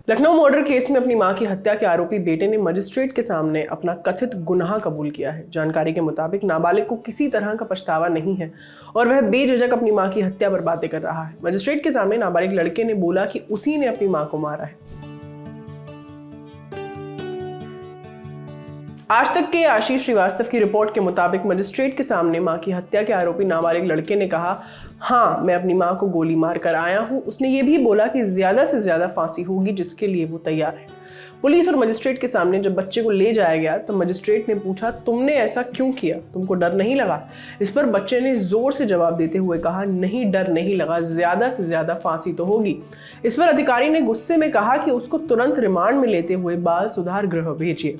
Lucknow murder case में अपनी मां की हत्या के आरोपी बेटे ने मजिस्ट्रेट के सामने अपना कथित गुनाह कबूल किया है। जानकारी के मुताबिक नाबालिग को किसी तरह का पछतावा नहीं है और वह बेझिझक अपनी मां की हत्या पर बातें कर रहा है। मजिस्ट्रेट के सामने नाबालिग लड़के ने बोला कि उसी ने अपनी मां को मारा है। आज तक के आशीष श्रीवास्तव की रिपोर्ट के मुताबिक मजिस्ट्रेट के सामने मां की हत्या के आरोपी नाबालिग लड़के ने कहा, हाँ मैं अपनी मां को गोली मार कर आया हूं। उसने ये भी बोला कि ज्यादा से ज्यादा फांसी होगी जिसके लिए वो तैयार है। पुलिस और मजिस्ट्रेट के सामने जब बच्चे को ले जाया गया तो मजिस्ट्रेट ने पूछा, तुमने ऐसा क्यों किया, तुमको डर नहीं लगा? इस पर बच्चे ने जोर से जवाब देते हुए कहा, नहीं डर नहीं लगा, ज्यादा से ज्यादा फांसी तो होगी। इस पर अधिकारी ने गुस्से में कहा कि उसको तुरंत रिमांड में लेते हुए बाल सुधार गृह भेजिए।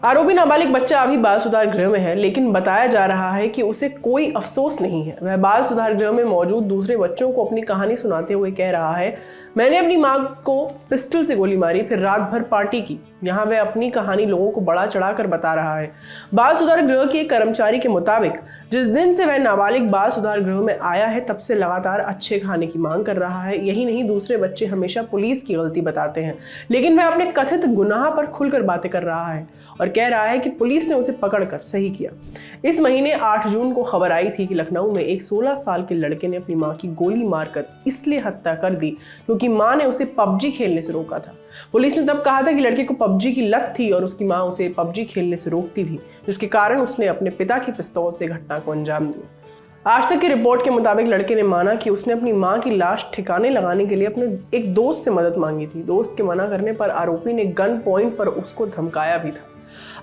आरोपी नाबालिग बच्चा अभी बाल सुधार गृह में है, लेकिन बताया जा रहा है कि उसे कोई अफसोस नहीं है। वह बाल सुधार गृह में मौजूद दूसरे बच्चों को अपनी कहानी सुनाते हुए कह रहा है, मैंने अपनी मां को पिस्टल से गोली मारी, फिर रात भर पार्टी की। यहाँ वह अपनी कहानी लोगों को बढ़ा चढ़ाकर बता रहा है। बाल सुधार गृह के एक कर्मचारी के मुताबिक जिस दिन से वह नाबालिग बाल सुधार गृह में आया है तब से लगातार अच्छे खाने की मांग कर रहा है। यही नहीं, दूसरे बच्चे हमेशा पुलिस की गलती बताते हैं, लेकिन वह अपने कथित गुनाह पर खुलकर बातें कर रहा है और कह रहा है कि पुलिस ने उसे पकड़कर सही किया। इस महीने 8 जून को खबर आई थी कि लखनऊ में एक 16 साल के लड़के ने अपनी मां की गोली मारकर इसलिए हत्या कर दी क्योंकि मां ने उसे पबजी खेलने से रोका था। पुलिस ने तब कहा था कि लड़के को पबजी की लत थी और उसकी मां उसे पबजी खेलने से रोकती थी, जिसके कारण उसने अपने पिता की पिस्तौल से घटना को अंजाम दिया। आज तक की रिपोर्ट के मुताबिक लड़के ने माना कि उसने अपनी मां की लाश ठिकाने लगाने के लिए अपने एक दोस्त से मदद मांगी थी। दोस्त के मना करने पर आरोपी ने गन पॉइंट पर उसको धमकाया भी था।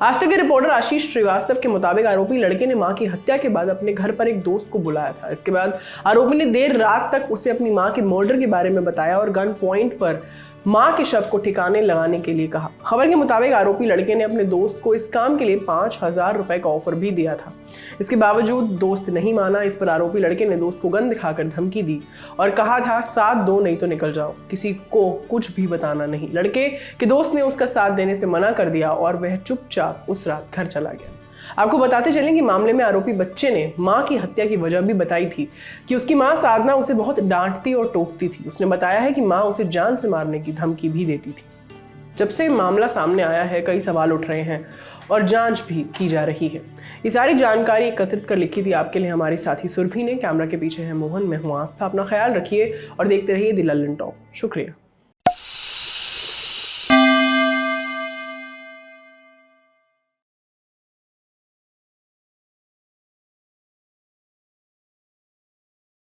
आज तक के रिपोर्टर आशीष श्रीवास्तव के मुताबिक आरोपी लड़के ने मां की हत्या के बाद अपने घर पर एक दोस्त को बुलाया था। इसके बाद आरोपी ने देर रात तक उसे अपनी मां के मर्डर के बारे में बताया और गन पॉइंट पर मां के शव को ठिकाने लगाने के लिए कहा। खबर के मुताबिक आरोपी लड़के ने अपने दोस्त को इस काम के लिए 5000 रुपए का ऑफर भी दिया था। इसके बावजूद दोस्त नहीं माना। इस पर आरोपी लड़के ने दोस्त को गन दिखाकर धमकी दी और कहा था, साथ दो नहीं तो निकल जाओ, किसी को कुछ भी बताना नहीं। लड़के के दोस्त ने उसका साथ देने से मना कर दिया और वह चुपचाप उस रात घर चला गया। आपको बताते चलें कि मामले में आरोपी बच्चे ने मां की हत्या की वजह भी बताई थी कि उसकी मां साधना उसे बहुत डांटती और टोकती थी। उसने बताया है कि मां उसे जान से मारने की धमकी भी देती थी। जब से मामला सामने आया है कई सवाल उठ रहे हैं और जांच भी की जा रही है। ये सारी जानकारी एकत्रित कर लिखी थी आपके लिए हमारी साथी सुरभि ने। कैमरा के पीछे है मोहन, मैं हूं आस्था। अपना ख्याल रखिए और देखते रहिए द लल्लन टॉक। शुक्रिया।